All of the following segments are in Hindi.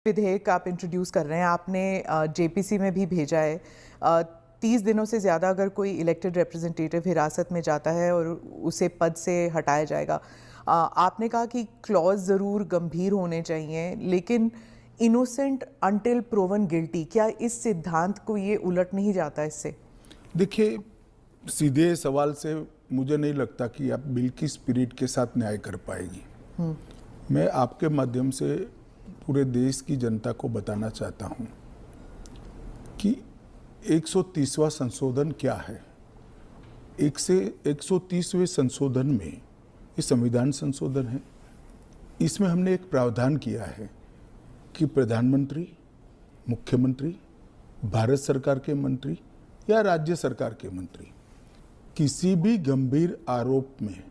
विधेयक आप इंट्रोड्यूस कर रहे हैं, आपने जेपीसी में भी भेजा है। 30 दिनों से ज़्यादा अगर कोई इलेक्टेड रिप्रेजेंटेटिव हिरासत में जाता है और उसे पद से हटाया जाएगा। आपने कहा कि क्लॉज ज़रूर गंभीर होने चाहिए, लेकिन इनोसेंट अंटिल प्रूवन गिल्टी, क्या इस सिद्धांत को ये उलट नहीं जाता इससे? देखिए, सीधे सवाल से मुझे नहीं लगता कि आप बिल की स्पिरिट के साथ न्याय कर पाएगी। मैं आपके माध्यम से पूरे देश की जनता को बताना चाहता हूं कि 130वां संशोधन क्या है। 130वें संशोधन में ये संविधान संशोधन है। इसमें हमने एक प्रावधान किया है कि प्रधानमंत्री, मुख्यमंत्री, भारत सरकार के मंत्री या राज्य सरकार के मंत्री किसी भी गंभीर आरोप में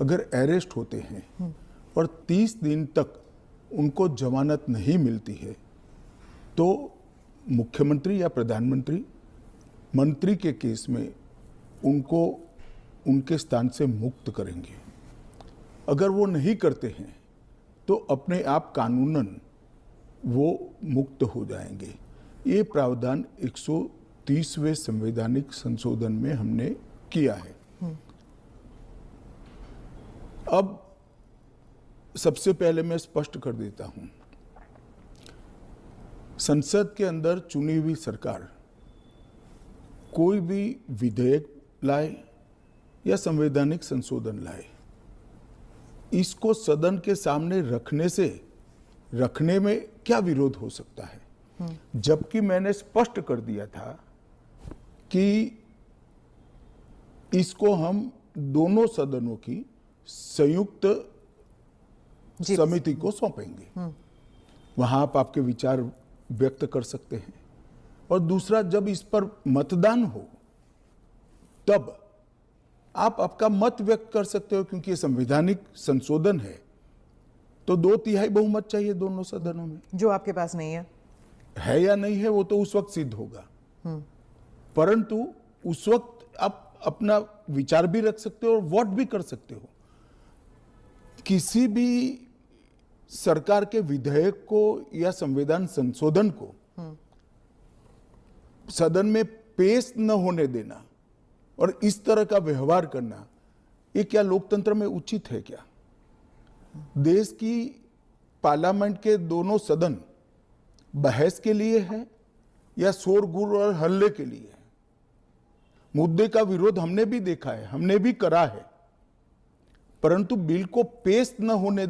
अगर अरेस्ट होते हैं और 30 दिन तक उनको जमानत नहीं मिलती है तो मुख्यमंत्री या प्रधानमंत्री मंत्री के केस में उनको उनके स्थान से मुक्त करेंगे। अगर वो नहीं करते हैं तो अपने आप कानूनन वो मुक्त हो जाएंगे। ये प्रावधान 130वें संवैधानिक संशोधन में हमने किया है। अब सबसे पहले मैं स्पष्ट कर देता हूं, संसद के अंदर चुनी हुई सरकार कोई भी विधेयक लाए या संवैधानिक संशोधन लाए, इसको सदन के सामने रखने में क्या विरोध हो सकता है? जबकि मैंने स्पष्ट कर दिया था कि इसको हम दोनों सदनों की संयुक्त समिति को सौंपेंगे। वहां आप आपके विचार व्यक्त कर सकते हैं। और दूसरा, जब इस पर मतदान हो तब आप आपका मत व्यक्त कर सकते हो, क्योंकि ये संवैधानिक संशोधन है तो 2/3 बहुमत चाहिए दोनों सदनों में, जो आपके पास नहीं है या नहीं है वो तो उस वक्त सिद्ध होगा। परंतु उस वक्त आप अपना विचार भी रख सकते हो और वोट भी कर सकते हो। किसी भी सरकार के विधेयक को या संविधान संशोधन को सदन में पेश न होने देना और इस तरह का व्यवहार करना, ये क्या लोकतंत्र में उचित है? क्या देश की पार्लियामेंट के दोनों सदन बहस के लिए है या शोरगुल और हल्ले के लिए है? मुद्दे का विरोध हमने भी देखा है, हमने भी करा है, परंतु बिल को पेश न होने